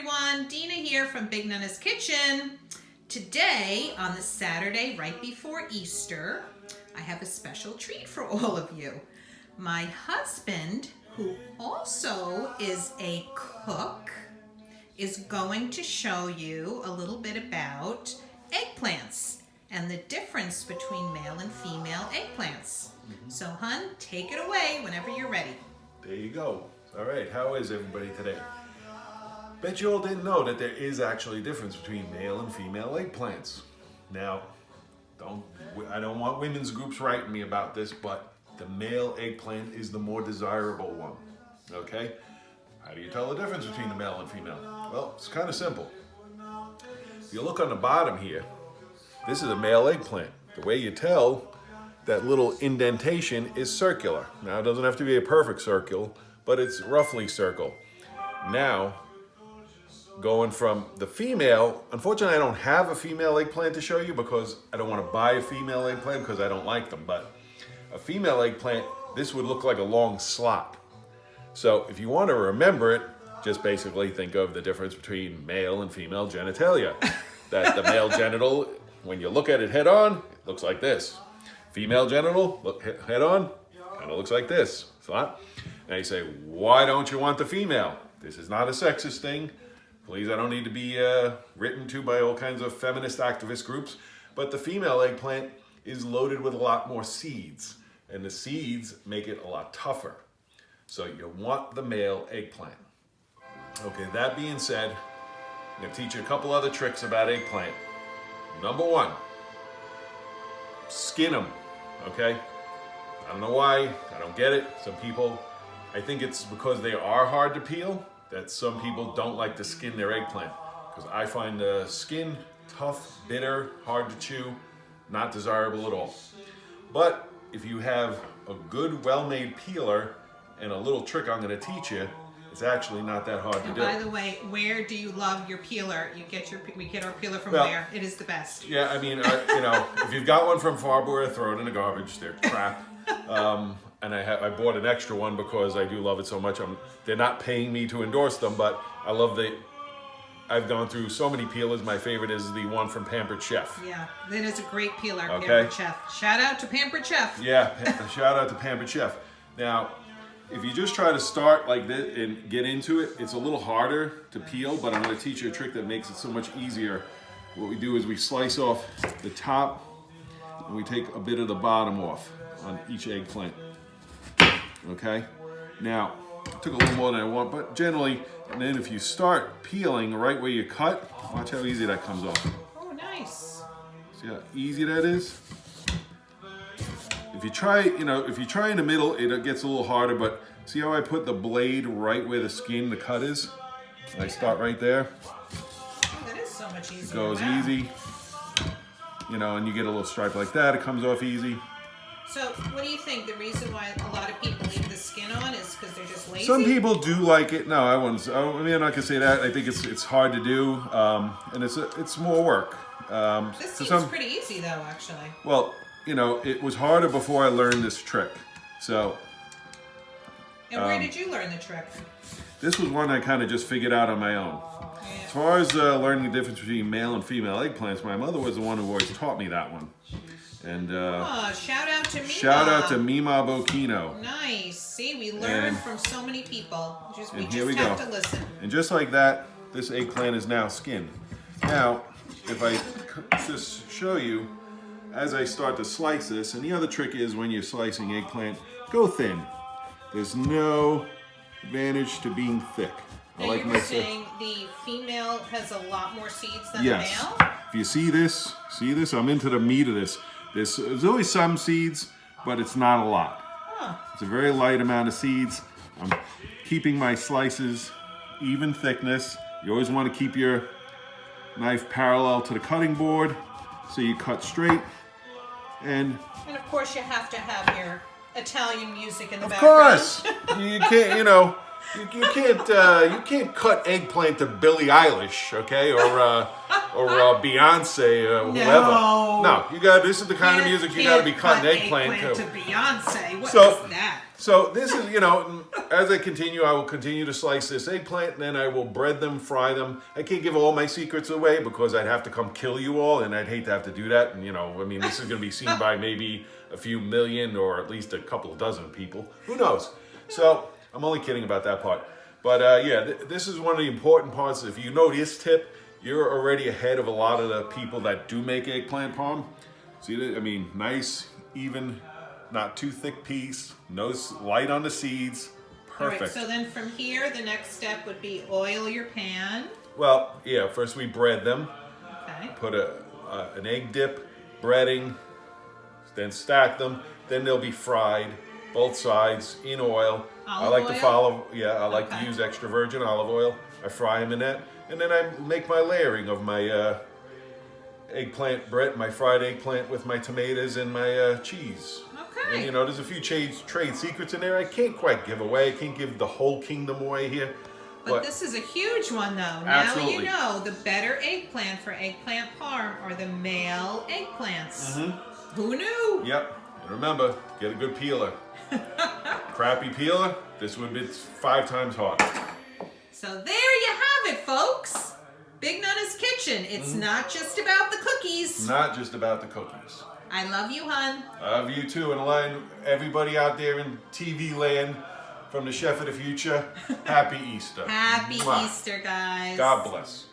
everyone, Dina here from Big Nana's Kitchen. Today, on the Saturday right before Easter, I have a special treat for all of you. My husband, who also is a cook, is going to show you a little bit about eggplants and the difference between male and female eggplants. So, hun, take it away whenever you're ready. There you go. All right, how is everybody today? Bet you all didn't know that there is actually a difference between male and female eggplants. Now, I don't want women's groups writing me about this, but the male eggplant is the more desirable one, okay? How do you tell the difference between the male and female? Well, it's kind of simple. If you look on the bottom here, this is a male eggplant. The way you tell, that little indentation is circular. Now, it doesn't have to be a perfect circle, but it's roughly circle. Now, going from the female, unfortunately I don't have a female eggplant to show you because I don't want to buy a female eggplant because I don't like them, but a female eggplant, this would look like a long slot. So if you want to remember it, just basically think of the difference between male and female genitalia. That the male genital, when you look at it head on, it looks like this. Female genital, look head on, kind of looks like this. Slot. Now you say, why don't you want the female? This is not a sexist thing. Please, I don't need to be written to by all kinds of feminist activist groups, but the female eggplant is loaded with a lot more seeds, and the seeds make it a lot tougher. So you want the male eggplant. Okay, that being said, I'm going to teach you a couple other tricks about eggplant. Number one, skin them, okay? I don't know why, I don't get it. Some people, I think it's because they are hard to peel, that some people don't like to skin their eggplant. Because I find the skin tough, bitter, hard to chew, not desirable at all. But if you have a good, well-made peeler and a little trick I'm going to teach you, it's actually not that hard to do. By the way, where do you love your peeler? We get our peeler from where? It is the best. Yeah, I mean, if you've got one from Farbour, throw it in the garbage. They're crap. And I bought an extra one because I do love it so much. They're not paying me to endorse them, but I love I've gone through so many peelers. My favorite is the one from Pampered Chef. Okay. Yeah, that is a great peeler, okay. Pampered Chef. Shout out to Pampered Chef. Yeah, shout out to Pampered Chef. Now, if you just try to start like this and get into it, it's a little harder to peel, but I'm going to teach you a trick that makes it so much easier. What we do is we slice off the top and we take a bit of the bottom off on each eggplant. Okay, now it took a little more than I want, but generally, and then if you start peeling right where you cut, watch how easy that comes off. Oh, nice. See how easy that is? If you try, if you try in the middle, it gets a little harder, but see how I put the blade right where the skin, the cut is? And I start right there. Oh, that is so much easier. It goes easy, and you get a little stripe like that, it comes off easy. So, what do you think? The reason why a lot of people leave the skin on is because they're just lazy? Some people do like it. No, I wouldn't. I'm not gonna say that. I think it's hard to do, and it's more work. This seems pretty easy, though, actually. Well, it was harder before I learned this trick. So. And where did you learn the trick? This was one I kind of just figured out on my own. Yeah. As far as learning the difference between male and female eggplants, my mother was the one who always taught me that one. And shout out to Mima. Shout out to Mima Bocchino. Nice. See, we learn from so many people. We just have to listen. And just like that, this eggplant is now skinned. Now, if I just show you, as I start to slice this, and the other trick is when you're slicing eggplant, go thin. There's no advantage to being thick. Now you were saying the female has a lot more seeds than the male? If you see this, I'm into the meat of this. There's always some seeds, but it's not a lot. Huh. It's a very light amount of seeds. I'm keeping my slices even thickness. You always want to keep your knife parallel to the cutting board so you cut straight. And of course you have to have your Italian music in the background. Of course. You can't, you can't cut eggplant to Billie Eilish, okay? Or Beyonce or whoever. No, you got. This is the kind of music you got to be cutting eggplant to Beyonce. What So- is that? So this is, as I continue, I will continue to slice this eggplant, and then I will bread them, fry them. I can't give all my secrets away because I'd have to come kill you all, and I'd hate to have to do that. And this is going to be seen by maybe a few million or at least a couple of dozen people. Who knows? So I'm only kidding about that part. But this is one of the important parts. If you know this tip, you're already ahead of a lot of the people that do make eggplant parm. See, nice, even, not too thick piece, no light on the seeds, perfect. All right, so then from here, the next step would be oil your pan. Well, yeah, first we bread them, Okay. put an egg dip, breading, then stack them, then they'll be fried, both sides, in oil. I like to Okay. use extra virgin olive oil. I fry them in that, and then I make my layering of my eggplant bread, my fried eggplant with my tomatoes and my cheese. Okay. And there's a few trade secrets in there I can't quite give away. I can't give the whole kingdom away here. But this is a huge one, though. Absolutely. Now you know the better eggplant for eggplant parm are the male eggplants. Who knew? Yep. And remember, get a good peeler. Crappy peeler, this would be 5 times harder. So there you have it, folks. Big Nana's Kitchen. It's not just about the cookies. Not just about the cookies. I love you, hon. I love you too, and everybody out there in TV land, from the Chef of the Future, Happy Easter. Happy Mwah. Easter, guys. God bless.